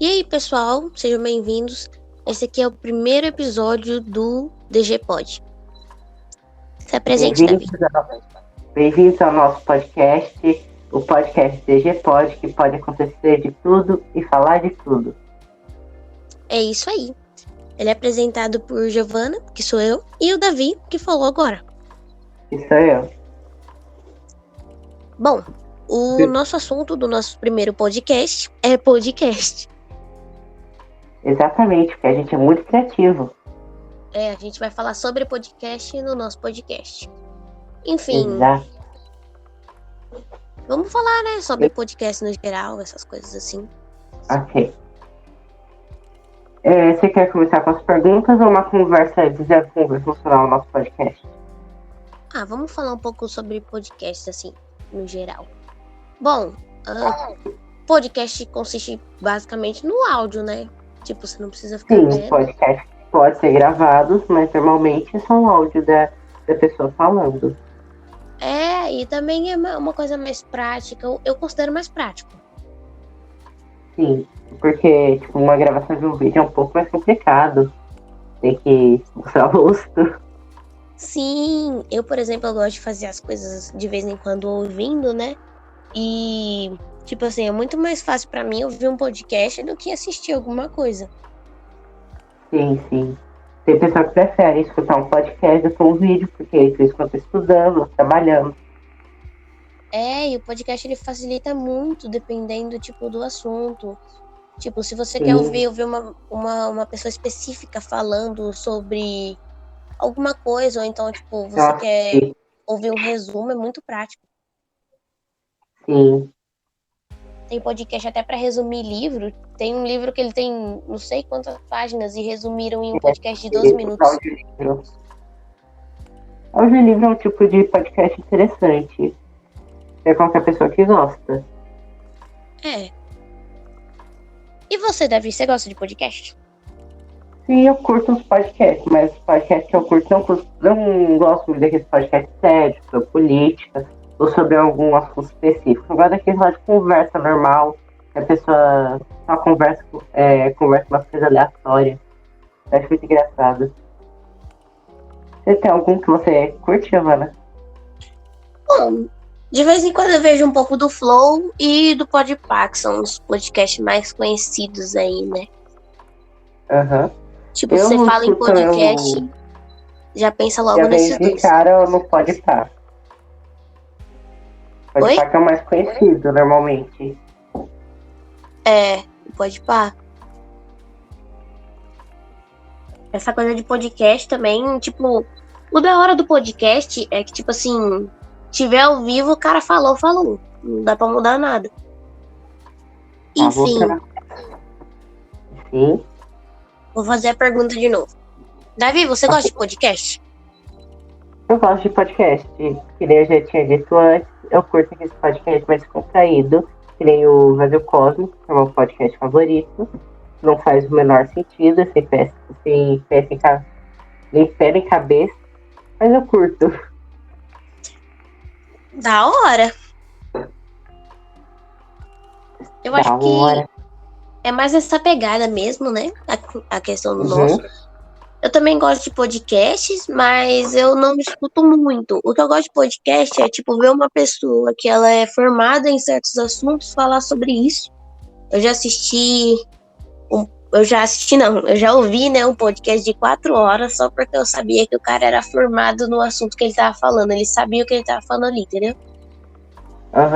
E aí, pessoal, sejam bem-vindos. Esse aqui é o primeiro episódio do DG Pod. Se apresente, Davi. Bem-vindos ao nosso podcast, o podcast DG Pod, que pode acontecer de tudo e falar de tudo. É isso aí. Ele é apresentado por Giovana, que sou eu, e o Davi, que falou agora. Que sou eu. Bom, o nosso assunto do nosso primeiro podcast é podcast. Exatamente, porque a gente é muito criativo. A gente vai falar sobre podcast no nosso podcast. Enfim, Exato. vamos falar, né, sobre podcast no geral, essas coisas assim. Ok. Você quer começar com as perguntas ou uma conversa conversacional no nosso podcast? Vamos falar um pouco sobre podcast, assim, no geral. Bom, podcast consiste basicamente no áudio, né? Tipo, você não precisa ficar Sim, vendo. podcast pode ser gravado, mas normalmente é só um áudio da pessoa falando. E também é uma coisa mais prática, eu considero mais prático. Sim, porque tipo, uma gravação de um vídeo é um pouco mais complicado. Tem que mostrar o rosto. Sim, eu, por exemplo, eu gosto de fazer as coisas de vez em quando ouvindo, né? E, tipo assim, é muito mais fácil pra mim ouvir um podcast do que assistir alguma coisa. Sim, sim. Tem pessoa que prefere escutar um podcast do que um vídeo, porque isso enquanto tá estudando, ou trabalhando. E o podcast ele facilita muito dependendo, tipo, do assunto. Tipo, se você Sim. quer ouvir uma pessoa específica falando sobre alguma coisa, ou então, tipo, você quer ouvir um resumo, é muito prático. Sim. Tem podcast até para resumir livro. Tem um livro que ele tem não sei quantas páginas e resumiram em um podcast de 12 minutos. Audiolivro é um tipo de podcast interessante. É qualquer pessoa que gosta. E você, Davi, você gosta de podcast? Sim, eu curto os podcasts, mas os podcasts que eu curto, não gosto muito daqueles podcasts sérios, sobre política, ou sobre algum assunto específico. Eu gosto daqueles lá de conversa normal, que a pessoa só conversa umas coisas aleatórias. Eu acho muito engraçado. Você tem algum que você curte, Giovana? Bom, de vez em quando eu vejo um pouco do Flow e do Podpah, que são os podcasts mais conhecidos aí, né? Aham. Tipo, você fala em podcast, já pensa logo nesses dois. Cara, não pode estar. Pode estar que é o mais conhecido, normalmente. O Podpah. Essa coisa de podcast também, tipo, o da hora do podcast é que, tipo assim, tiver ao vivo, o cara falou. Não dá pra mudar nada. Enfim. Sim. Vou fazer a pergunta de novo. Davi, você gosta de podcast? Eu gosto de podcast. Que nem eu já tinha dito antes, eu curto aquele podcast mais contraído, que nem o Vazio Cosmos, que é o meu podcast favorito. Não faz o menor sentido, nem pé nem cabeça, mas eu curto. Da hora. Eu acho que é mais essa pegada mesmo, né? A questão do nosso. Eu também gosto de podcasts, mas eu não escuto muito. O que eu gosto de podcast é, tipo, ver uma pessoa que ela é formada em certos assuntos falar sobre isso. Eu já ouvi, né, um podcast de 4 horas só porque eu sabia que o cara era formado no assunto que ele tava falando. Ele sabia o que ele tava falando ali, entendeu?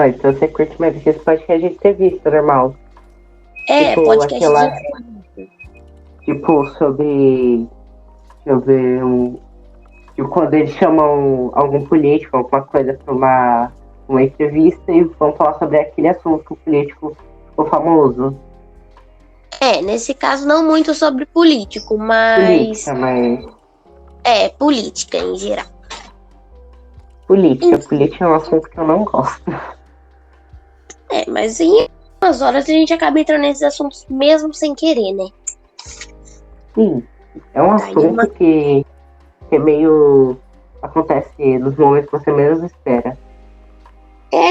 Então você curte mais esse podcast de entrevista normal. Tipo, podcast tipo, sobre... Deixa eu ver... Tipo, quando eles chamam algum político, alguma coisa pra uma entrevista e vão falar sobre aquele assunto que o político ficou famoso. Nesse caso não muito sobre político, mas... política em geral. Política é um assunto que eu não gosto. Mas em umas horas a gente acaba entrando nesses assuntos mesmo sem querer, né? Sim, é um assunto que é meio... acontece nos momentos que você menos espera.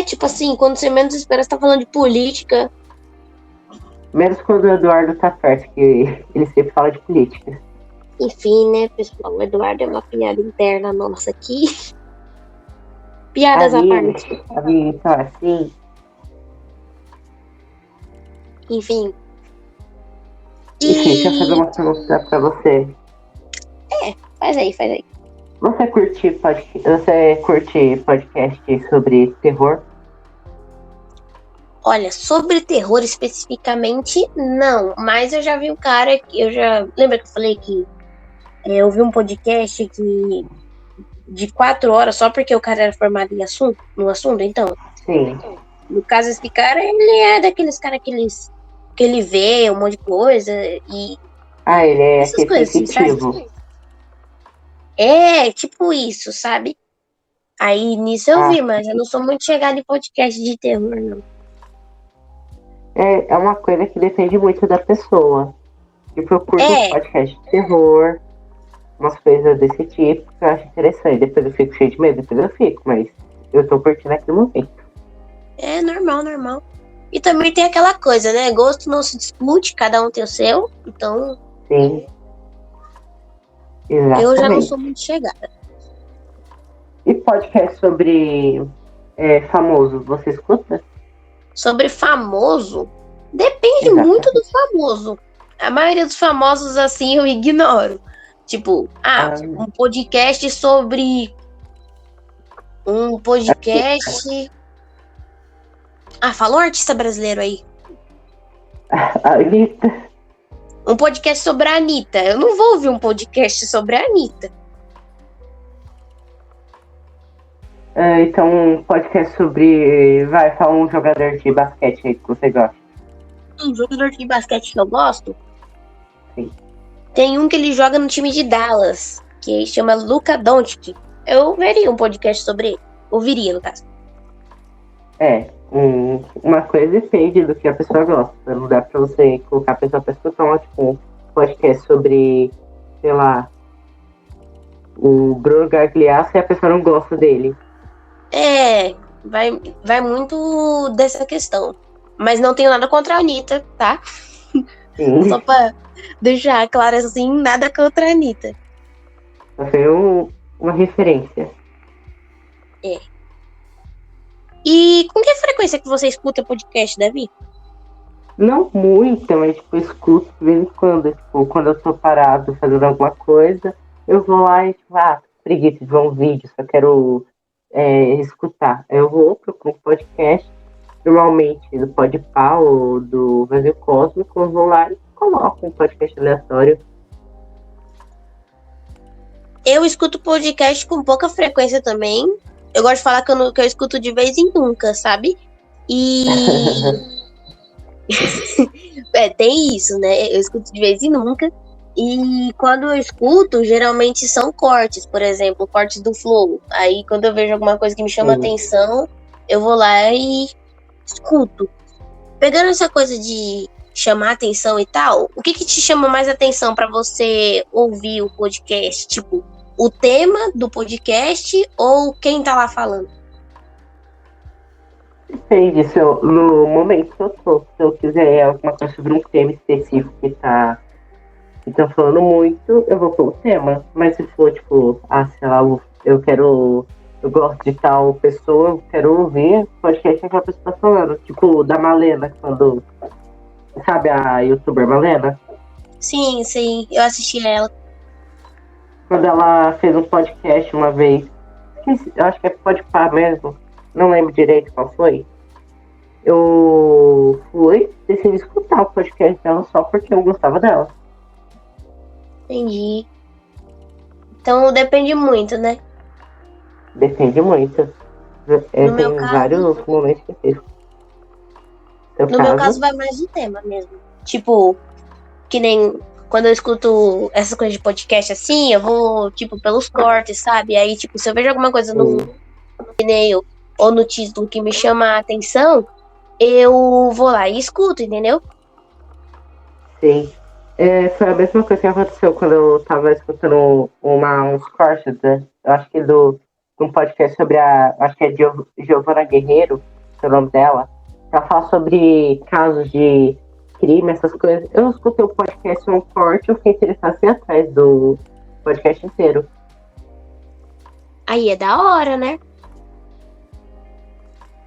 Tipo assim, quando você menos espera, você tá falando de política. Menos quando o Eduardo tá perto, que ele sempre fala de política. Enfim, né, pessoal? O Eduardo é uma piada interna nossa aqui. Piadas à parte. Amigo, então assim, Enfim. deixa eu fazer E. uma pergunta pra você. Faz aí. Você curte podcast sobre terror? Olha, sobre terror especificamente, não. Mas eu já vi um cara que eu já. Lembra que eu falei que eu vi um podcast que de 4 horas só porque o cara era formado no assunto? Então, Sim. no caso, esse cara, ele é daqueles caras que ele vê um monte de coisa e Ah, ele é essas aquele coisas assim, sabe? sensitivo. É, tipo isso, sabe? Aí nisso eu Ah, vi, mas eu não sou muito chegada em podcast de terror, não. é uma coisa que depende muito da pessoa. Tipo, eu curto uns É, podcasts de terror, umas coisas desse tipo, que eu acho interessante. Depois eu fico cheio de medo, depois eu fico, mas eu tô curtindo aquele momento. é normal. E também tem aquela coisa, né? Gosto não se discute, cada um tem o seu. Então, Sim, eu já não sou exatamente. muito chegada. E podcast sobre famosos, você escuta? Sobre famoso, depende muito do Exatamente. famoso. A maioria dos famosos, assim, eu ignoro. Tipo, Ah, um podcast sobre. Um podcast. Ah, falou um artista brasileiro aí. a Anitta. Um podcast sobre a Anitta. Eu não vou ouvir um podcast sobre a Anitta. Então, um podcast sobre. Vai, fala um jogador de basquete aí que você gosta. Um jogador de basquete que eu gosto. Sim. Tem um que ele joga no time de Dallas, que chama Luka Doncic. Eu veria um podcast sobre ele. Ouviria, no caso. Uma coisa depende do que a pessoa gosta. Não dá pra você colocar a pessoa pra escutar um podcast sobre, sei lá, o Bruno Gagliasso e a pessoa não gosta dele. É, vai muito dessa questão. Mas não tenho nada contra a Anitta, tá? Sim, Só pra deixar claro assim, nada contra a Anitta. só foi uma referência. É. E com que frequência que você escuta podcast, Davi? Não muito, mas tipo, eu escuto de vez em quando. Tipo, quando eu tô parado fazendo alguma coisa, eu vou lá e tipo, preguiça de ver um vídeo, só quero escutar. Eu vou pro podcast, normalmente do Podpah ou do Vazio Cósmico, eu vou lá e coloco um podcast aleatório. Eu escuto podcast com pouca frequência também. Eu gosto de falar que eu escuto de vez em nunca, sabe? E tem isso, né? Eu escuto de vez em nunca. E quando eu escuto, geralmente são cortes, por exemplo, cortes do Flow. Aí quando eu vejo alguma coisa que me chama atenção, eu vou lá e escuto. Pegando essa coisa de chamar atenção e tal, o que te chama mais atenção pra você ouvir o podcast? Tipo, o tema do podcast ou quem tá lá falando? Depende, no momento que eu tô. Se eu quiser alguma coisa sobre um tema específico que estão falando muito, eu vou pelo tema. Mas se for, tipo, sei lá, eu gosto de tal pessoa, eu quero ouvir o podcast que aquela pessoa tá falando. Tipo, da Malena, quando. Sabe a youtuber Malena? Sim, eu assisti ela. Quando ela fez um podcast uma vez. Eu acho que é Podpah mesmo. Não lembro direito qual foi. Eu decidi escutar o podcast dela só porque eu gostava dela. Entendi. Então depende muito, né? Depende muito. No meu Tem caso, vários momentos específicos. no meu caso vai mais de tema mesmo. Tipo, que nem quando eu escuto essas coisas de podcast assim, eu vou, tipo, pelos cortes, sabe? Aí, tipo, se eu vejo alguma coisa no e-mail ou no título que me chama a atenção, eu vou lá e escuto, entendeu? Sim. Foi a mesma coisa que aconteceu quando eu tava escutando uns cortes, né? Eu acho que um podcast sobre acho que é Giovana Guerreiro, que é o nome dela. Ela fala sobre casos de crime, essas coisas. Eu escutei o podcast um corte, eu fiquei interessado assim atrás do podcast inteiro. Aí é da hora, né?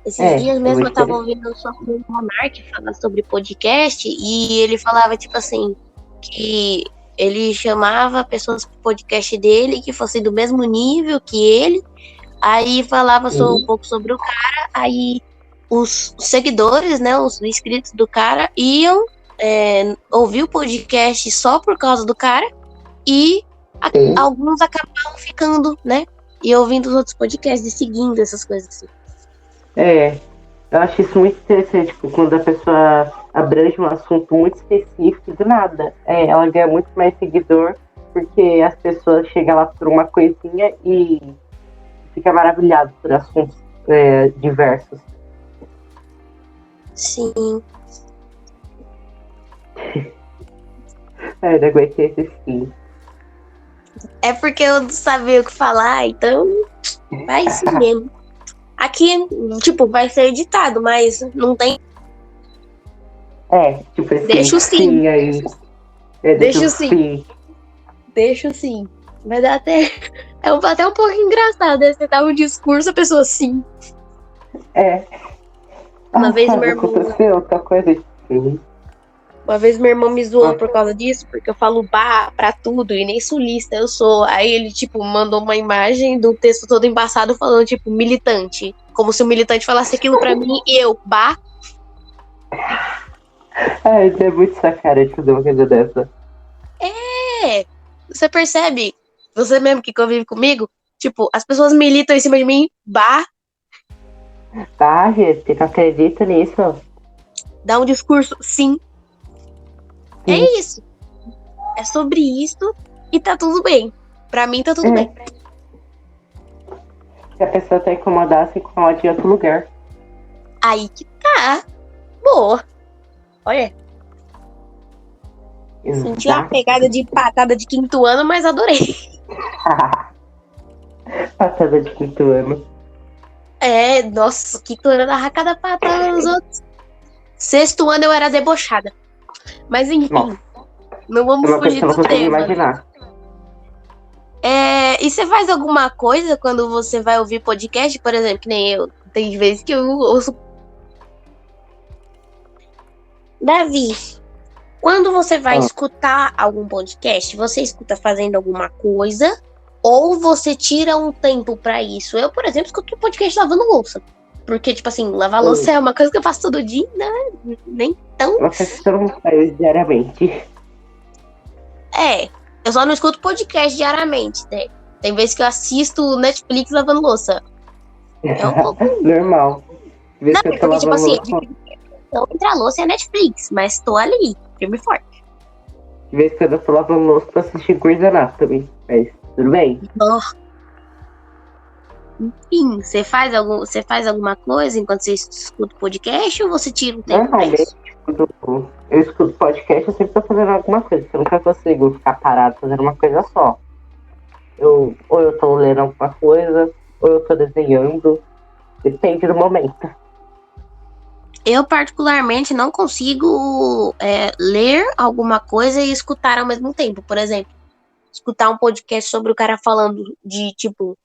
Esses dias mesmo eu tava ouvindo só o Monark falar sobre podcast e ele falava, tipo assim, que ele chamava pessoas pro podcast dele que fossem do mesmo nível que ele, aí falava um pouco sobre o cara, aí os seguidores, né, os inscritos do cara iam ouvir o podcast só por causa do cara e alguns acabavam ficando, né, e ouvindo os outros podcasts e seguindo essas coisas assim. Eu acho isso muito interessante, tipo, quando a pessoa abrange um assunto muito específico do nada. Ela ganha muito mais seguidor, porque as pessoas chegam lá por uma coisinha e fica maravilhado por assuntos diversos. Sim. Não aguentei esse sim. É porque eu não sabia o que falar, então vai isso mesmo. Aqui, tipo, vai ser editado, mas não tem. Tipo assim, deixa sim. Aí. Deixa sim. Deixa sim. Vai dar até. Até um pouco engraçado, né? Você dá um discurso, a pessoa sim. Uma vez meu irmão. Aconteceu outra coisa assim. Uma vez meu irmão me zoou por causa disso, porque eu falo bah pra tudo e nem sulista eu sou. Aí ele, tipo, mandou uma imagem do texto todo embaçado falando, tipo, militante. Como se o militante falasse aquilo pra mim e eu, bah. Isso é muito sacanagem de fazer uma coisa dessa. Você percebe? Você mesmo que convive comigo, tipo, as pessoas militam em cima de mim, bah. Tá, gente, você não acredita nisso? Dá um discurso, sim. É isso. É sobre isso e tá tudo bem. Pra mim tá tudo bem. Se a pessoa tá incomodada, se incomoda em outro lugar. Aí que tá. Boa. Olha. Senti uma pegada de patada de quinto ano, mas adorei. Patada de quinto ano. Nossa, quinto ano dava cada patada nos outros. Sexto ano eu era debochada. Mas enfim, não vamos fugir do tema. Imaginar. E você faz alguma coisa quando você vai ouvir podcast, por exemplo, que nem eu? Tem vezes que eu ouço. Davi, quando você vai escutar algum podcast, você escuta fazendo alguma coisa ou você tira um tempo pra isso? Eu, por exemplo, escuto podcast lavando louça. Porque, tipo assim, lavar louça é uma coisa que eu faço todo dia, né? Nem tão... Você não faz diariamente. Eu só não escuto podcast diariamente, né? Tem vezes que eu assisto Netflix lavando louça. É um pouco... Normal. Não, porque, tipo assim, então, entre a louça e a Netflix, mas tô ali, firme e forte. De vez em quando eu tô lavando louça pra assistir Grey's Anatomy, mas tudo bem. Enfim, você faz alguma coisa enquanto você escuta o podcast ou você tira um tempo pra isso? Eu escuto podcast, eu sempre tô fazendo alguma coisa, porque eu nunca consigo ficar parado fazendo uma coisa só. Ou eu tô lendo alguma coisa, ou eu tô desenhando, depende do momento. Eu, particularmente, não consigo ler alguma coisa e escutar ao mesmo tempo. Por exemplo, escutar um podcast sobre o cara falando de, tipo,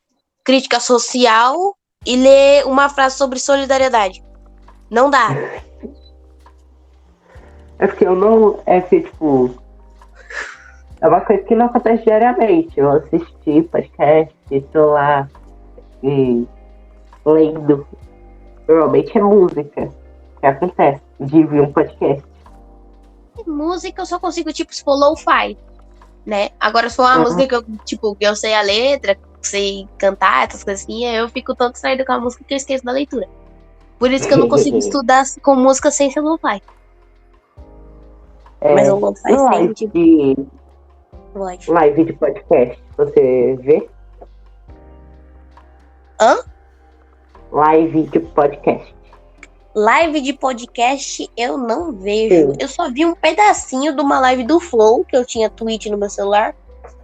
crítica social e ler uma frase sobre solidariedade. Não dá. É porque eu não... tipo... É uma coisa que não acontece diariamente. Eu assisti podcast, tô lá e lendo. Normalmente é música que acontece de vir um podcast. Música eu só consigo, tipo, se for lo-fi, né? Agora, se for uma música que eu, tipo, que eu sei a letra, sei cantar, essas coisas assim, eu fico tanto distraído com a música que eu esqueço da leitura. Por isso que eu não consigo estudar com música sem ser lo-fi. Mas o lo-fi sem, tipo... Live de podcast, você vê? Live de podcast. Live de podcast eu não vejo. Eu só vi um pedacinho de uma live do Flow, que eu tinha Twitch no meu celular.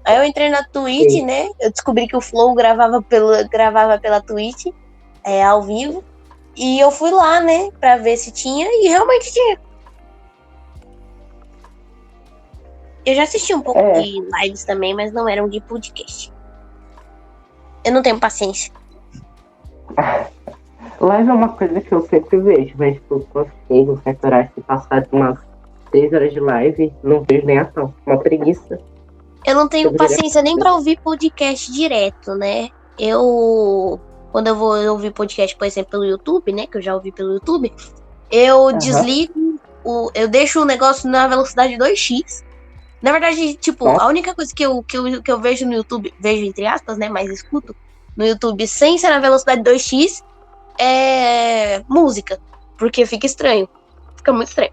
Aí eu entrei na Twitch, né? Eu descobri que o Flow gravava pela Twitch, ao vivo. E eu fui lá, né? Pra ver se tinha, e realmente tinha. Eu já assisti um pouco de lives também, mas não eram de podcast. Eu não tenho paciência. Live é uma coisa que eu sempre vejo, mas tipo, consigo certo horário se passar de umas 3 horas de live, não vejo nem ação. Uma preguiça. Eu não tenho paciência nem pra ouvir podcast direto, né? Quando eu vou ouvir podcast, por exemplo, pelo YouTube, né? Que eu já ouvi pelo YouTube, eu desligo, eu deixo o negócio na velocidade 2x. Na verdade, tipo, a única coisa que eu vejo no YouTube, vejo entre aspas, né? Mas escuto no YouTube sem ser na velocidade 2x é música. Porque fica estranho. Fica muito estranho.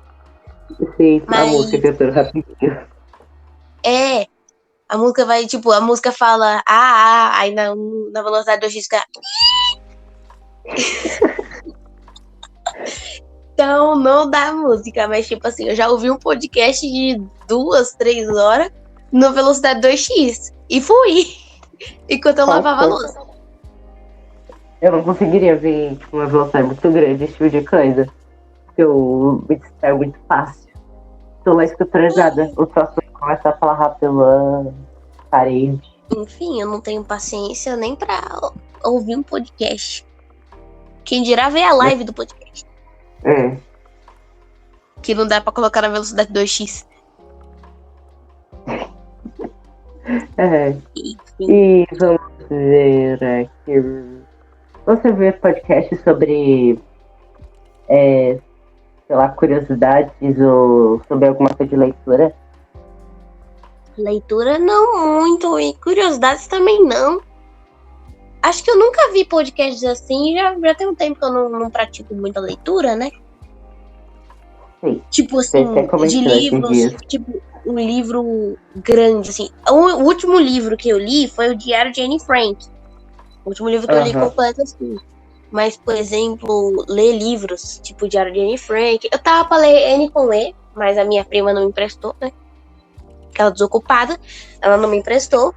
Sim, a música cantando rapidinho. A música vai, tipo, a música fala aí na velocidade 2x fica. Então não dá música, mas tipo assim, eu já ouvi um podcast de 2, 3 horas na velocidade 2x e fui. Enquanto eu lavava a louça. Eu não conseguiria ver tipo, uma velocidade muito grande, esse tipo de coisa. Porque eu me distraio muito fácil. Tô lá escutando nada. O troço começa a falar rápido, parede. Enfim, eu não tenho paciência nem pra ouvir um podcast. Quem dirá ver a live do podcast. Que não dá pra colocar na velocidade 2x. E vamos ver aqui. Você vê podcast sobre, sei lá, curiosidades ou sobre alguma coisa de leitura? Leitura não muito, e curiosidades também não. Acho que eu nunca vi podcasts assim, já tem um tempo que eu não pratico muita leitura, né? Sim. Tipo assim, de livros, tipo um livro grande, assim. O último livro que eu li foi o Diário de Anne Frank. O último livro que eu li completo, assim. Mas, por exemplo, ler livros, tipo o Diário de Anne Frank. Eu tava pra ler Anne com E, mas a minha prima não me emprestou, né? Aquela desocupada, ela não me emprestou.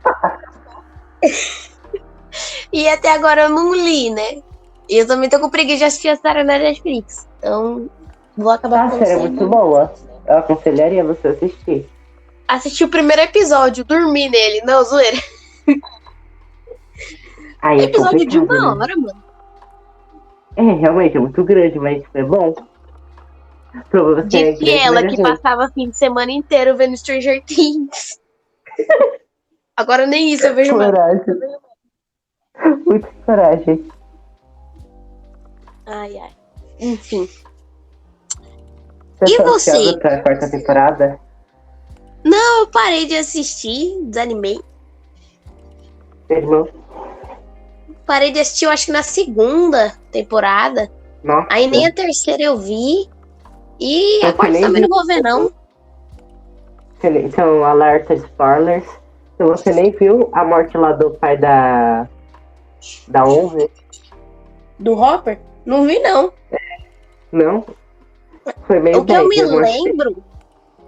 E até agora eu não li, né? E eu também tô com preguiça de assistir a série na Netflix. Então, vou acabar com a série é muito boa. Eu aconselharia você assistir. Assisti o primeiro episódio, dormi nele. Não, zoeira. Aí episódio de 1 hora, mano. Realmente, é muito grande, mas é bom. Disse ela que passava fim de semana inteiro vendo Stranger Things. Agora nem isso eu vejo mais. Muita coragem. Ai. Enfim. Você tá ansiosa pra quarta temporada? Não, eu parei de assistir, desanimei. Irmão? Parei de assistir, eu acho que na segunda temporada. Nossa. Aí nem a terceira eu vi. E a quarta também não vou ver, não. Então, alerta spoilers. Então, você nem viu a morte lá do pai da 11? Do Hopper? Não vi, não. Não? Foi meio o que eu me lembro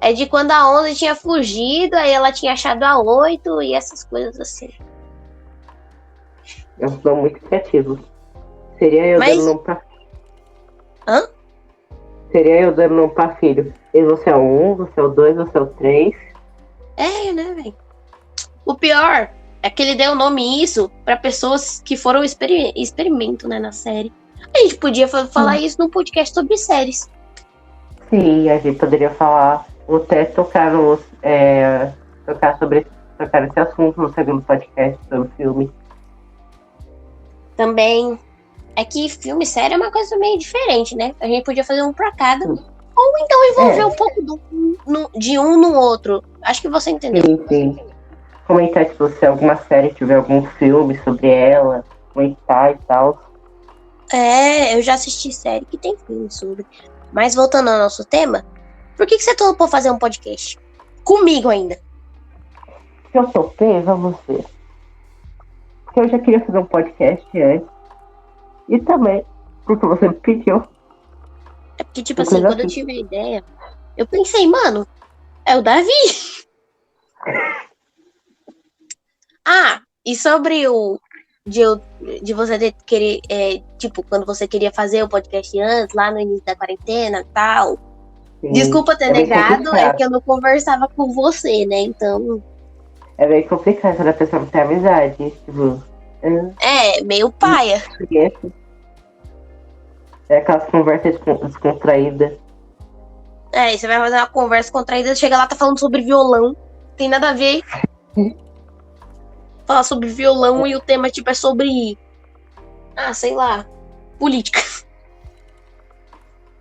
é de quando a 11 tinha fugido, aí ela tinha achado a 8 e essas coisas assim. Eu sou muito criativo. Seria eu dando nome pra filho. Hã? Seria eu dando nome pra filho. E você é o 1, você é o 2, você é o 3. Né, velho? O pior é que ele deu nome isso pra pessoas que foram experimento, né, na série. A gente podia falar isso num podcast sobre séries. Sim, a gente poderia falar, até tocar esse assunto no segundo podcast sobre filme. Também. É que filme e série é uma coisa meio diferente, né? A gente podia fazer um pra cada. Ou então envolver um pouco de um no outro. Acho que você entendeu. Sim. Comentar se você alguma série tiver algum filme sobre ela, comentar e tal. Eu já assisti série que tem filme sobre. Mas voltando ao nosso tema, por que você topou fazer um podcast? Comigo ainda. Se eu topei, vamos ver. Porque eu já queria fazer um podcast antes. E também, porque você me pediu. É porque, tipo assim, quando eu tive a ideia, eu pensei, mano, é o Davi. E sobre de você querer, tipo, quando você queria fazer o podcast antes, lá no início da quarentena e tal, Desculpa ter bem negado, é complicado. que eu não conversava com você, né? Então. É bem complicado quando a pessoa não tem amizade. Tipo, Meio paia. esquece. É aquelas conversas descontraídas. E você vai fazer uma conversa contraída, chega lá, tá falando sobre violão. Tem nada a ver. Falar sobre violão e o tema, tipo, é sobre. Sei lá. Política.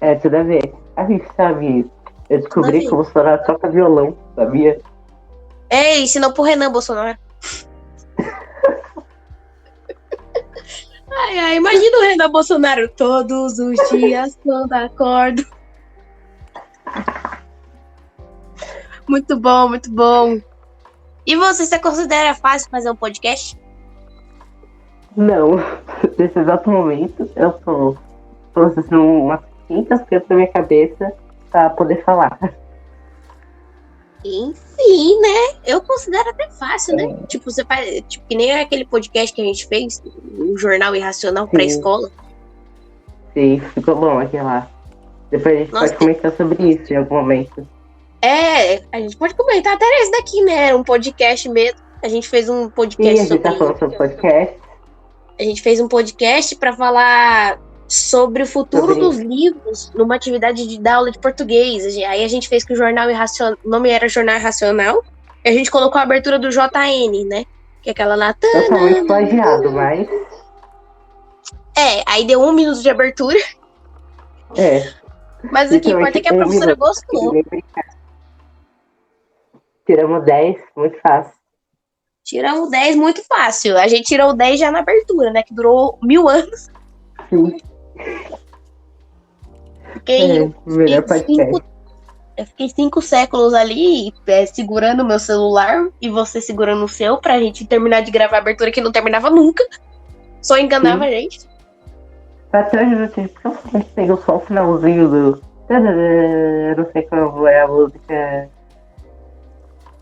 É, tudo a ver. A gente sabe. Eu Tudo a descobri ver. que o Bolsonaro toca violão, sabia? Ensinou pro Renan Bolsonaro. Imagina o Renan Bolsonaro todos os dias quando acordo. Muito bom, muito bom. E você considera fácil fazer um podcast? Não. Nesse exato momento, eu tô processando umas 500 coisas na minha cabeça pra poder falar. Enfim, né? Eu considero até fácil, né? Tipo, você faz. Tipo, que nem aquele podcast que a gente fez, o Jornal Irracional pra escola. Sim, ficou bom aquele lá. Depois a gente pode comentar sobre isso em algum momento. A gente pode comentar até esse daqui, né? Era um podcast mesmo. A gente fez um podcast a gente tá falando sobre podcast. A gente fez um podcast pra falar sobre o futuro dos livros numa atividade da aula de português. Aí a gente fez que o Jornal Irracional, o nome era Jornal Irracional, e a gente colocou a abertura do JN, né? Que é aquela lá. Totalmente plagiado, mas... aí deu 1 minuto de abertura. Mas o que importa é que a professora gostou. Tiramos 10, muito fácil. Tiramos 10 muito fácil. A gente tirou 10 já na abertura, né? Que durou 1000 anos. Sim. Eu fiquei 5 séculos ali segurando o meu celular e você segurando o seu pra gente terminar de gravar a abertura que não terminava nunca. Só enganava a gente. Até hoje eu tenho só o finalzinho do... Eu não sei qual é a música.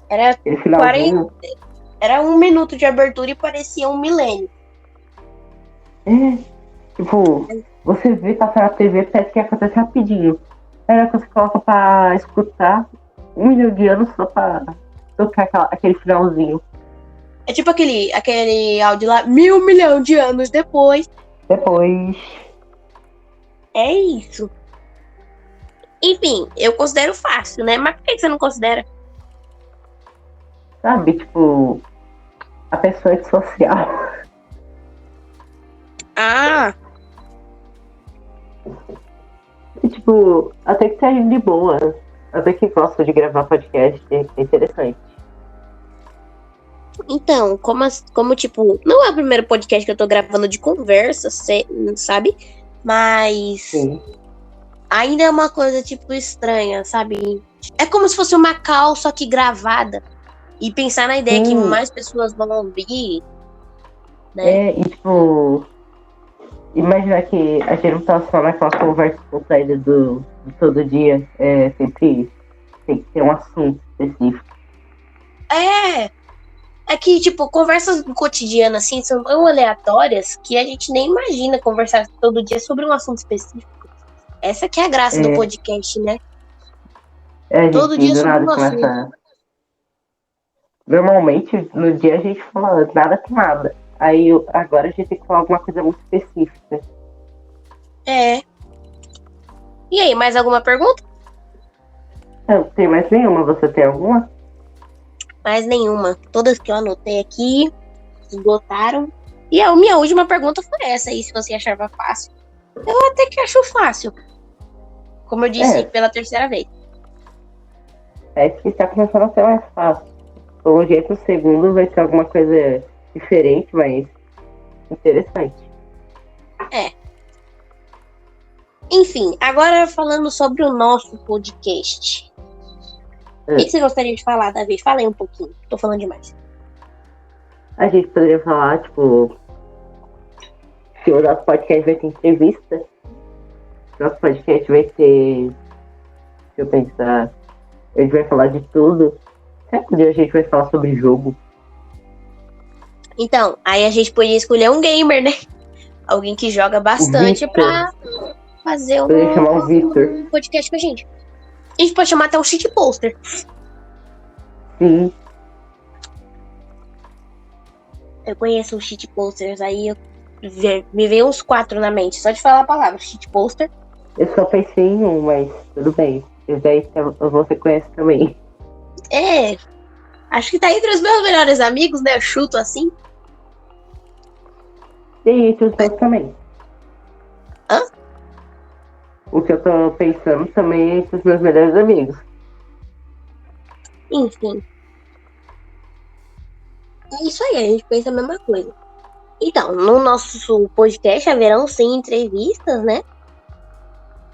Era 40... Era 1 minuto de abertura e parecia um milênio. Tipo, você vê passar na TV, parece que acontece rapidinho. Aí você coloca pra escutar 1 milhão de anos só pra tocar aquele finalzinho. É tipo aquele áudio lá, 1.000 milhões de anos depois. É isso. Enfim, eu considero fácil, né? Mas por que você não considera? Sabe, tipo, a pessoa é social. E, tipo, até que tá indo de boa. Até que gosta de gravar podcast, é interessante. Então, como tipo, não é o primeiro podcast que eu tô gravando de conversa, sabe? Mas ainda é uma coisa, tipo, estranha, sabe? É como se fosse uma call, só que gravada. E pensar na ideia que mais pessoas vão ouvir, né? E tipo, imaginar que a gente não tá só naquela conversa contraída do todo dia. Sempre tem que ter um assunto específico. É que, tipo, conversas do cotidiano, assim, são tão aleatórias que a gente nem imagina conversar todo dia sobre um assunto específico. Essa que é a graça do podcast, né? Todo dia sobre um assunto. Normalmente, no dia a gente fala nada com nada. Aí, agora a gente tem que falar alguma coisa muito específica. E aí, mais alguma pergunta? Não tem mais nenhuma. Você tem alguma? Mais nenhuma. Todas que eu anotei aqui esgotaram. E a minha última pergunta foi essa aí, se você achava fácil. Eu até que acho fácil. Como eu disse pela terceira vez. Que está começando a ser mais fácil. O jeito segundo vai ser alguma coisa diferente, mas interessante. Enfim, agora falando sobre o nosso podcast. O que você gostaria de falar, Davi? Fala aí um pouquinho. Tô falando demais. A gente poderia falar, tipo, que o nosso podcast vai ter entrevista. Nosso podcast vai ter... Deixa eu pensar. A gente vai falar de tudo. Será que um dia a gente vai falar sobre jogo? Então, aí a gente podia escolher um gamer, né? Alguém que joga bastante pra fazer um podcast com a gente. A gente pode chamar até o shit poster. Sim. Eu conheço os shit posters, aí me veio uns 4 na mente. Só de falar a palavra, shit poster. Eu só pensei em um, mas tudo bem. Esse daí você conhece também. É, acho que tá entre os meus melhores amigos, né? Eu chuto assim. E entre os meus também. Hã? O que eu tô pensando também é entre os meus melhores amigos. Enfim. É isso aí, a gente pensa a mesma coisa. Então, no nosso podcast haverão sim entrevistas, né?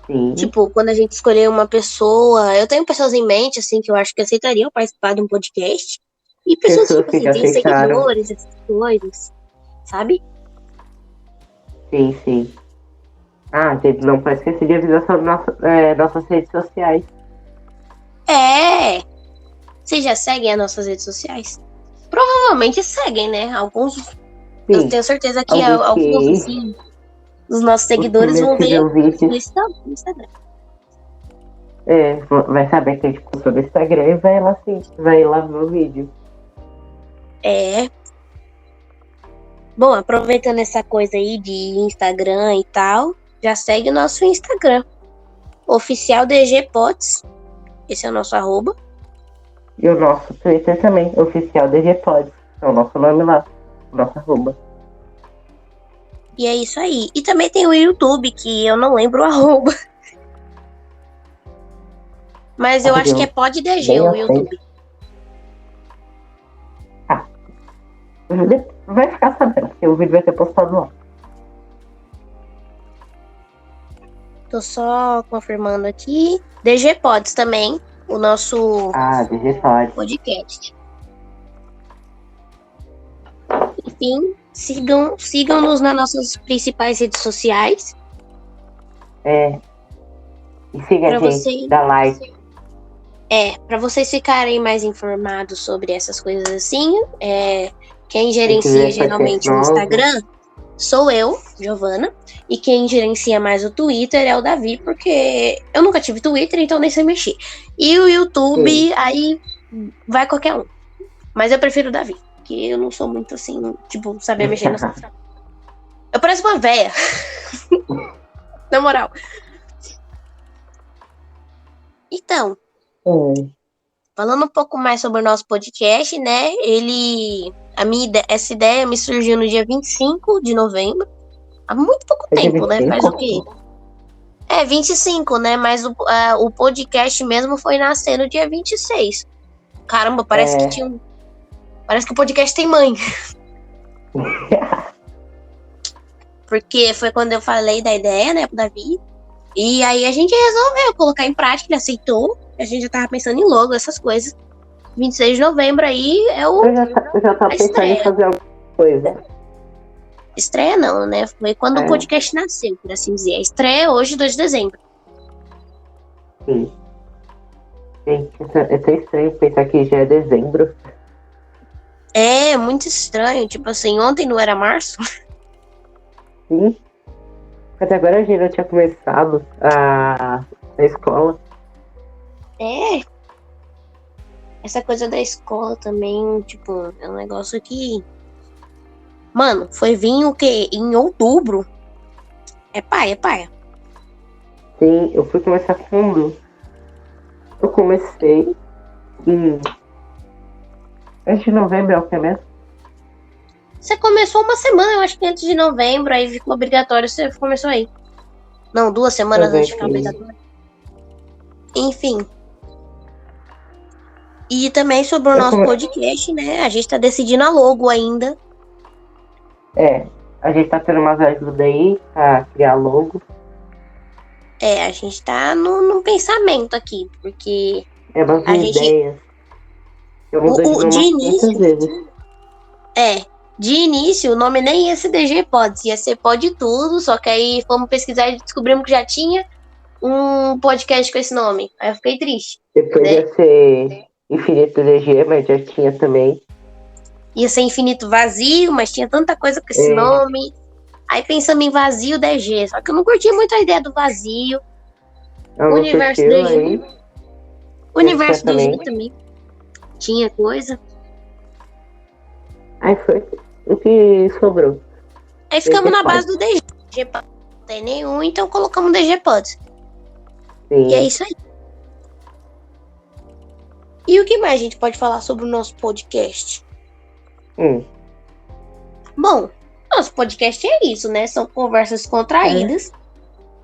Sim. Tipo, quando a gente escolher uma pessoa, eu tenho pessoas em mente, assim, que eu acho que aceitariam participar de um podcast. E pessoas, tipo que assim, já tem aceitaram. seguidores, essas coisas, sabe? Sim. Ah, gente, não pode esquecer de avisar sobre nossas redes sociais. É! Vocês já seguem as nossas redes sociais? Provavelmente seguem, né? Alguns, Sim. eu tenho certeza que alguns, assim, dos nossos seguidores vão ver no Instagram. Vai saber que a gente postou no Instagram e vai lá ver o vídeo. É. Bom, aproveitando essa coisa aí de Instagram e tal, já segue o nosso Instagram. Oficial DG Pods. Esse é o nosso @. E o nosso Twitter também, oficial DGPod. É o nosso nome lá, o nosso @. E é isso aí. E também tem o YouTube, que eu não lembro o @. Mas eu acho que é PodDG o YouTube. Vai ficar sabendo, porque o vídeo vai ter postado lá. Tô só confirmando aqui. DG Pods também, o nosso DG Pods. podcast. Enfim, sigam-nos nas nossas principais redes sociais. E siga a gente, dá like. Pra vocês ficarem mais informados sobre essas coisas assim, quem gerencia geralmente o Instagram sou eu, Giovana, e quem gerencia mais o Twitter é o Davi, porque eu nunca tive Twitter, então nem sei mexer. E o YouTube, aí vai qualquer um. Mas eu prefiro o Davi, porque eu não sou muito assim, tipo, saber mexer no celular. Eu pareço uma véia. Na moral. Então, falando um pouco mais sobre o nosso podcast, né? Essa ideia me surgiu no dia 25 de novembro. Há muito pouco tempo, né? Faz o quê? 25, né? Mas o podcast mesmo foi nascer no dia 26. Caramba, parece que o podcast tem mãe. Porque foi quando eu falei da ideia, né, pro Davi. E aí a gente resolveu colocar em prática, ele aceitou. A gente já tava pensando em logo, essas coisas. 26 de novembro aí é o... Eu já tava pensando em fazer alguma coisa. Estreia não, né? Foi quando o podcast nasceu, por assim dizer. A estreia é hoje, 2 de dezembro. Sim. Gente, é tão estranho pensar que já é dezembro. É, muito estranho. Tipo assim, ontem não era março? Sim. Até agora a gente já tinha começado a escola. Essa coisa da escola também, tipo, é um negócio que... Mano, foi vir o quê? Em outubro. É paia. Sim, eu fui começar quando? Eu comecei antes de novembro, é o que mesmo? Você começou uma semana, eu acho que antes de novembro, aí ficou obrigatório, você começou aí. Não, 2 semanas antes de ficar obrigatório. Enfim. E também sobre o nosso podcast, né? A gente tá decidindo a logo ainda. A gente tá tendo umas ajudas aí pra criar logo. A gente tá no pensamento aqui, porque a gente... ideias. Eu mudei de início, vezes. De início, o nome nem ia ser DG Pods, ia ser Pode Tudo, só que aí fomos pesquisar e descobrimos que já tinha um podcast com esse nome. Aí eu fiquei triste. Depois ia ser Infinito DG, mas já tinha também. Ia ser Infinito Vazio, mas tinha tanta coisa com esse nome. Aí pensamos em Vazio DG, só que eu não curti muito a ideia do vazio. O universo DG. Universo do Z também. Tinha coisa. Aí foi o que sobrou. Aí ficamos na base do DG. Não tem nenhum, então colocamos DG Pods. Sim. E é isso aí. E o que mais a gente pode falar sobre o nosso podcast? Bom, nosso podcast é isso, né? São conversas contraídas.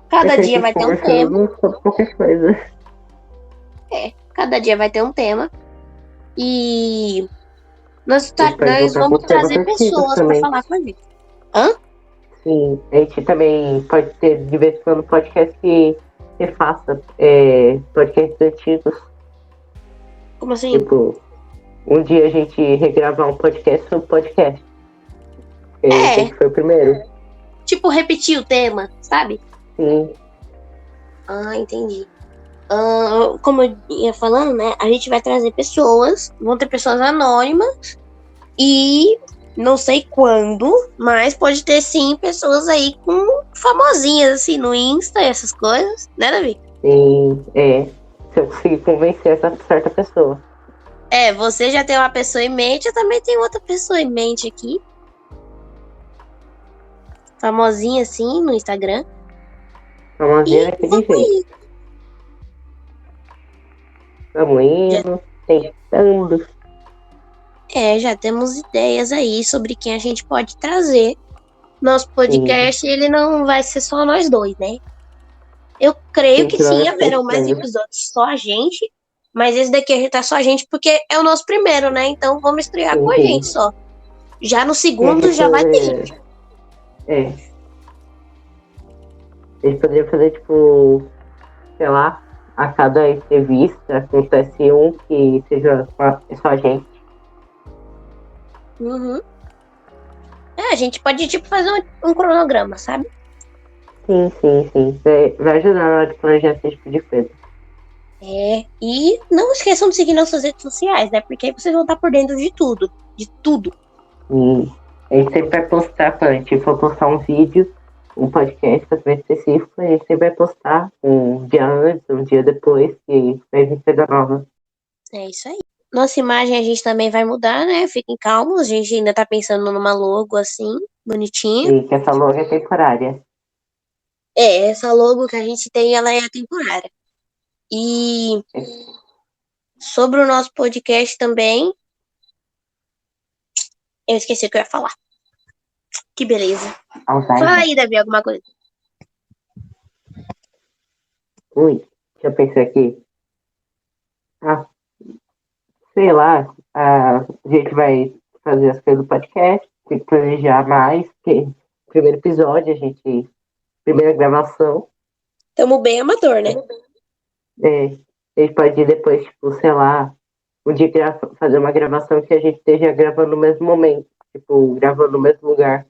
Cada dia vai ter um tema. Sobre qualquer coisa. Cada dia vai ter um tema. E nós vamos trazer pessoas para falar com a gente. Hã? Sim, a gente também pode ter, de vez em quando, podcast que faça podcasts antigos. Como assim? Tipo, um dia a gente regravar um podcast sobre podcast. Esse foi o primeiro. Tipo, repetir o tema, sabe? Sim. Ah, entendi. Como eu ia falando, né? A gente vai trazer pessoas, vão ter pessoas anônimas e não sei quando, mas pode ter sim pessoas aí com famosinhas assim no Insta, essas coisas, né, Davi? Sim, se eu conseguir convencer essa certa pessoa. Você já tem uma pessoa em mente, eu também tenho outra pessoa em mente aqui. Famosinha assim no Instagram. Famosinha daquele jeito. Vamos indo, tentando. Já temos ideias aí sobre quem a gente pode trazer. Nosso podcast, ele não vai ser só nós dois, né? Eu creio que sim, haverão mais episódios só a gente. Mas esse daqui a gente tá só a gente porque é o nosso primeiro, né? Então vamos estrear com a gente só. Já no segundo já vai ter gente. A gente poderia fazer, tipo, sei lá, a cada entrevista acontece um que seja só a gente. Uhum. A gente pode, tipo, fazer um cronograma, sabe? Sim. Vai ajudar na hora de planejar esse tipo de coisa. E não esqueçam de seguir nossas redes sociais, né? Porque aí vocês vão estar por dentro de tudo. De tudo. E a gente sempre vai postar, quando a gente for postar um vídeo, um podcast específico, a gente sempre vai postar um dia antes, um dia depois, que vai vir coisa nova. É isso aí. Nossa imagem a gente também vai mudar, né? Fiquem calmos, a gente ainda tá pensando numa logo assim, bonitinha. E que essa logo é temporária. Essa logo que a gente tem, ela é temporária. E sobre o nosso podcast também, eu esqueci o que eu ia falar. Que beleza. Fala aí, Davi, alguma coisa. Ui, deixa eu pensar aqui. Sei lá, a gente vai fazer as coisas do podcast, tem que planejar mais, porque primeiro episódio, primeira gravação. Tamo bem amador, né? A gente pode ir depois, tipo, sei lá, um dia fazer uma gravação que a gente esteja gravando no mesmo momento, tipo, gravando no mesmo lugar.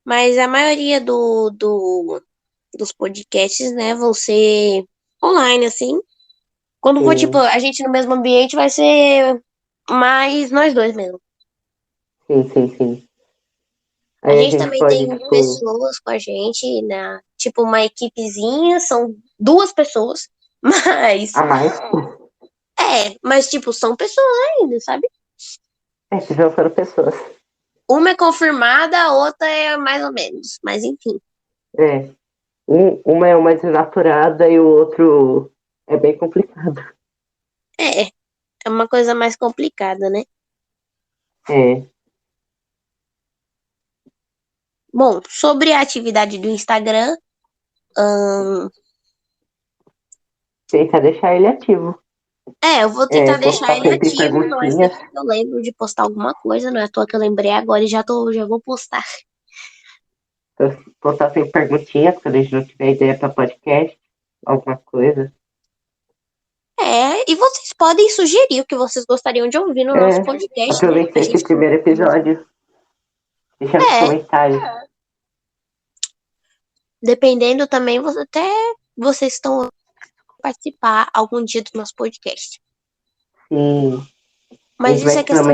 Mas a maioria dos podcasts, né, vão ser online, assim. Quando for, tipo, a gente no mesmo ambiente, vai ser mais nós dois mesmo. Sim. Aí a gente também pode, tem pessoas com a gente, tipo, uma equipezinha, são 2 pessoas, mas... A mais? Mas, tipo, são pessoas ainda, sabe? Se já foram pessoas. Uma é confirmada, a outra é mais ou menos, mas enfim. Uma é uma desnaturada e o outro é bem complicado. É uma coisa mais complicada, né? Bom, sobre a atividade do Instagram... Tentar deixar ele ativo. Eu vou tentar deixar ele ativo, mas eu lembro de postar alguma coisa, não é à toa que eu lembrei agora e já vou postar. Postar sempre perguntinhas, quando a gente não tiver ideia para podcast, alguma coisa. E vocês podem sugerir o que vocês gostariam de ouvir no nosso podcast. Aproveitei esse primeiro episódio. Deixa nos comentários. Dependendo também, vocês estão participar algum dia do nosso podcast. Sim. Mas isso é questão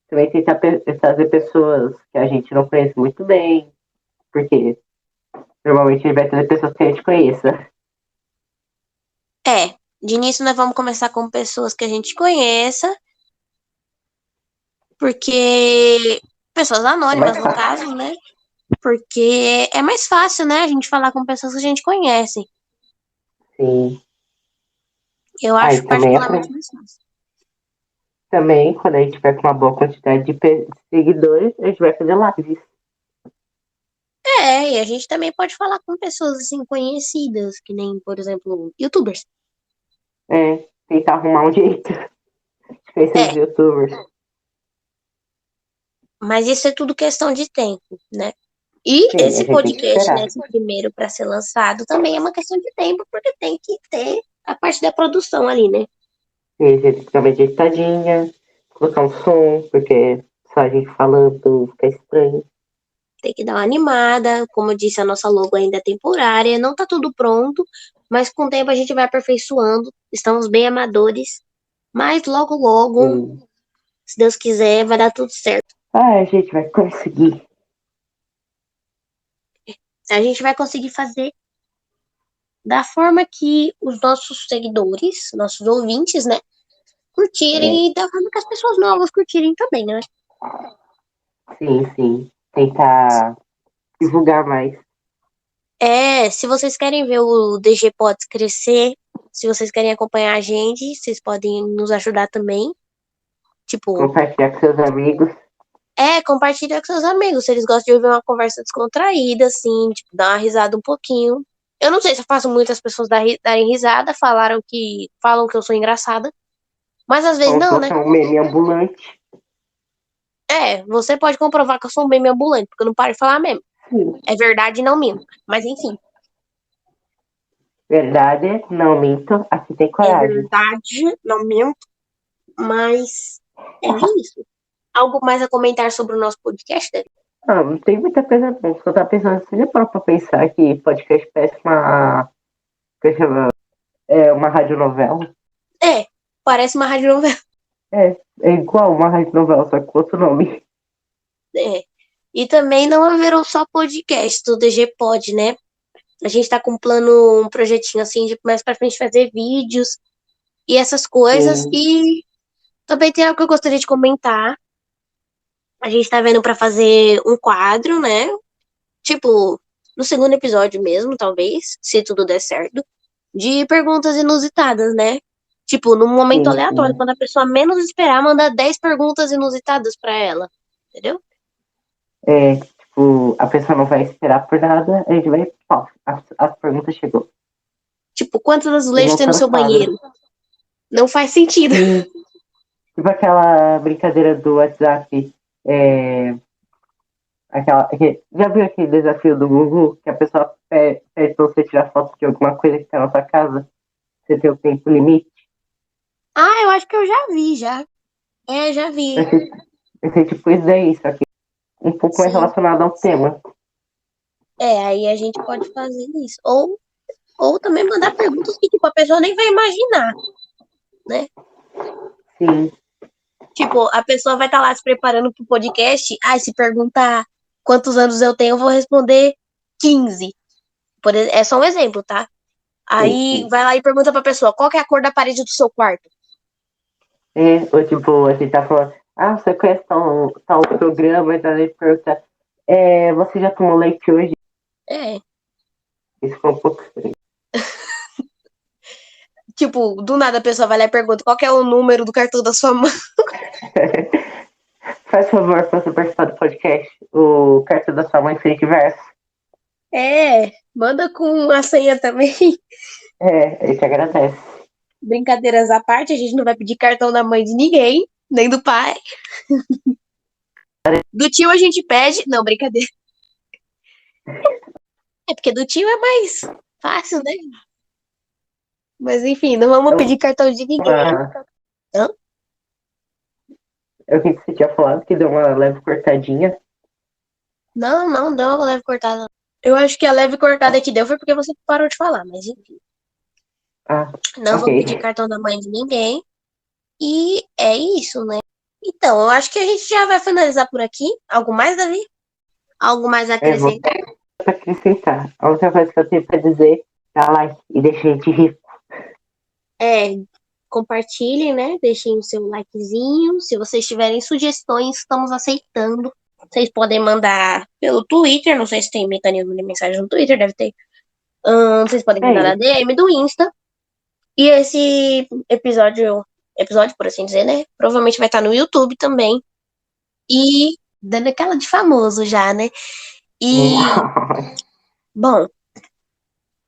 também tentar trazer pessoas que a gente não conhece muito bem, porque Normalmente ele vai ter pessoas que a gente conheça. De início nós vamos começar com pessoas que a gente conheça, porque pessoas É mais anônimas no fácil. caso, né? Porque é mais fácil, né, a gente falar com pessoas que a gente conhece. Sim. Eu Aí acho também, particularmente mais fácil. também, quando a gente tiver com uma boa quantidade de seguidores, a gente vai fazer lives. E a gente também pode falar com pessoas assim conhecidas, que nem, por exemplo, YouTubers. É, tentar arrumar um jeito de conhecer os É, youtubers. mas isso é tudo questão de tempo, né? E Sim, a esse gente tem que podcast, né, esperar. esse primeiro para ser lançado, também é uma questão de tempo, porque tem que ter a parte da produção ali, né? Sim, a gente tem que dar uma ajeitadinha, colocar um som, porque só a gente falando fica estranho. Tem que dar uma animada. Como eu disse, a nossa logo ainda é temporária, não tá tudo pronto, mas com o tempo a gente vai aperfeiçoando. Estamos bem amadores, mas logo, logo, Sim. se Deus quiser, vai dar tudo certo. Ah, a gente vai conseguir. A gente vai conseguir fazer da forma que os nossos seguidores, nossos ouvintes, né, É, curtirem e da forma que as pessoas novas curtirem também, né? sim, sim. Tentar divulgar mais. Se vocês querem ver o DG Pods crescer, se vocês querem acompanhar a gente, vocês podem nos ajudar também. Tipo, Compartilhar com seus amigos. compartilha com seus amigos. Se eles gostam de ouvir uma conversa descontraída, assim, tipo, dar uma risada um pouquinho. Eu não sei se eu faço muitas pessoas darem risada, falam que eu sou engraçada, mas às vezes Como se não, né? fosse um meme ambulante. Você pode comprovar que eu sou um meme ambulante, porque eu não paro de falar mesmo. Sim. É verdade, não minto. Mas enfim, Verdade, não minto. Aqui tem é coragem. verdade, não minto, mas é isso. Algo mais a comentar sobre o nosso podcast, Dani? Ah, não tem muita coisa não. Só tá pensando, você já parou pra pensar que podcast parece uma radionovela? Parece uma radionovela. É igual uma radionovela, só com outro nome. É. E também não haverão só podcasts do DG Pod, né? A gente tá com um projetinho assim de mais pra frente fazer vídeos e essas coisas. Sim, E também tem algo que eu gostaria de comentar. A gente tá vendo pra fazer um quadro, né? Tipo, no segundo episódio mesmo, talvez, se tudo der certo, de perguntas inusitadas, né? Tipo, num momento sim, aleatório, sim. quando a pessoa menos esperar, manda 10 perguntas inusitadas pra ela. Entendeu? Tipo, a pessoa não vai esperar por nada, a gente vai, pau, as perguntas chegou. Tipo, quantos E azulejos tem no montando seu quadro. banheiro? Não faz sentido. Sim, tipo aquela brincadeira do WhatsApp, é, já viu aquele desafio do Gugu, que a pessoa pede pra você tirar foto de alguma coisa que tá na sua casa, você tem o tempo limite? Eu acho que eu já vi, já. Já vi. Vai ser tipo isso daí, só que um pouco mais Sim. relacionado ao tema. Aí a gente pode fazer isso. Ou também mandar perguntas que, tipo, a pessoa nem vai imaginar, né? Sim, Tipo, a pessoa vai estar lá se preparando pro podcast. Se perguntar quantos anos eu tenho, eu vou responder 15. É só um exemplo, tá? sim, Aí sim. vai lá e pergunta pra pessoa, qual que é a cor da parede do seu quarto? Ou tipo, a gente tá falando, você conhece tal programa, e daí pergunta, você já tomou leite hoje? É. Isso foi um pouco estranho. Tipo, do nada a pessoa vai lá e pergunta qual que é o número do cartão da sua mãe. Faz favor, pra você participar do podcast, o cartão da sua mãe frente e verso. Manda com a senha também. A gente agradece. Brincadeiras à parte, a gente não vai pedir cartão da mãe de ninguém, nem do pai. Do tio a gente pede. Não, brincadeira. Porque do tio é mais fácil, né? Mas enfim, não vamos Eu, pedir cartão de ninguém. uma, Hã? eu vi que você tinha falado que deu uma leve cortadinha. Não, não, deu uma leve cortada. Eu acho que a leve cortada que deu foi porque você parou de falar, mas enfim. Ah, Não ok. vamos pedir cartão da mãe de ninguém. E é isso, né? Então, eu acho que a gente já vai finalizar por aqui. Algo mais, Davi? Algo mais a Eu vou, acrescentar? pra acrescentar. A única coisa que eu tenho pra dizer, dá like e deixa a gente rico. Compartilhem, né? Deixem o seu likezinho. Se vocês tiverem sugestões, estamos aceitando. Vocês podem mandar pelo Twitter. Não sei se tem mecanismo de mensagem no Twitter, deve ter. Vocês podem mandar na DM do Insta. E esse episódio, por assim dizer, né? Provavelmente vai estar no YouTube também. E dando aquela de famoso já, né? E, bom,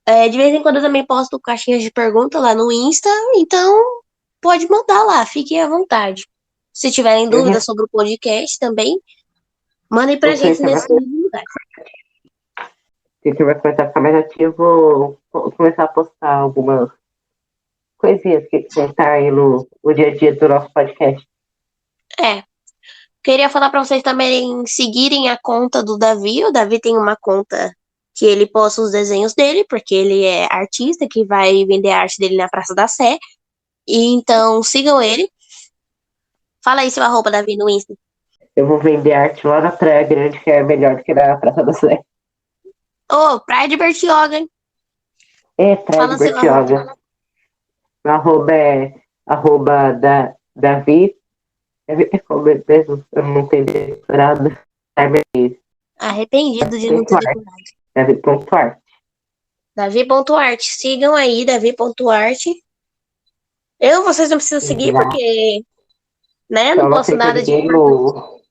de vez em quando eu também posto caixinhas de pergunta lá no Insta, então pode mandar lá, fiquem à vontade. Se tiverem dúvidas sobre o podcast também, mandem pra gente nesse lugar. Se tiver começar a ficar mais ativo, vou começar a postar algumas coisinhas que tá aí no dia a dia do nosso podcast. Queria falar pra vocês também seguirem a conta do Davi. O Davi tem uma conta que ele posta os desenhos dele, porque ele é artista que vai vender a arte dele na Praça da Sé. E então sigam ele. Fala aí seu arroba, Davi, no Insta. Eu vou vender arte lá na Praia Grande, que é melhor do que na Praça da Sé. Praia de Bertioga, hein? Praia de Bertioga. Meu arroba é Davi. Como é mesmo? Eu não tenho decorado. Arrependido de não ter decorado. Davi.art. Davi.art. Sigam aí, Davi.art. Vocês não precisam seguir, porque, né, não posto nada de importante.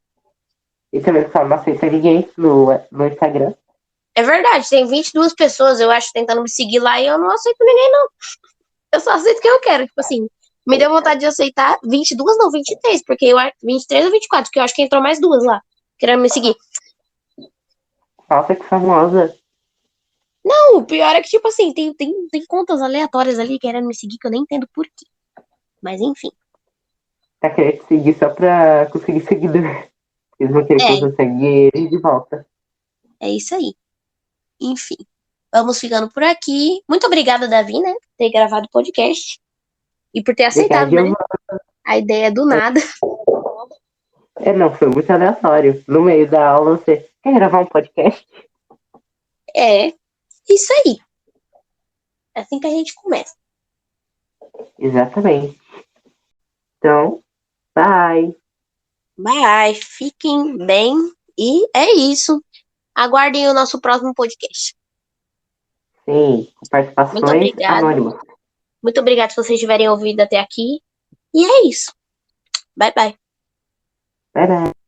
E também só não aceita ninguém no Instagram. É verdade, tem 22 pessoas, eu acho, tentando me seguir lá e eu não aceito ninguém, não. Eu só aceito quem eu quero. Tipo assim, me deu vontade de aceitar 22, não, 23, porque eu acho 23 ou 24, porque eu acho que entrou mais duas lá, querendo me seguir. Nossa, que famosa. Não, o pior é que, tipo assim, tem contas aleatórias ali querendo me seguir que eu nem entendo por quê. Mas enfim. Tá querendo te seguir só pra conseguir seguidor. Eles vão querer que você segue ele de volta. É isso aí. Enfim. Vamos ficando por aqui. Muito obrigada, Davi, né? Por ter gravado o podcast. E por ter aceitado, né? A ideia do nada. Não, foi muito aleatório. No meio da aula, você quer gravar um podcast? Isso aí. É assim que a gente começa. Exatamente. Então, bye. Bye. Fiquem bem. E é isso. Aguardem o nosso próximo podcast. Sim, com participações anônimas. Muito obrigada se vocês tiverem ouvido até aqui. E é isso. Bye, bye. Bye, bye.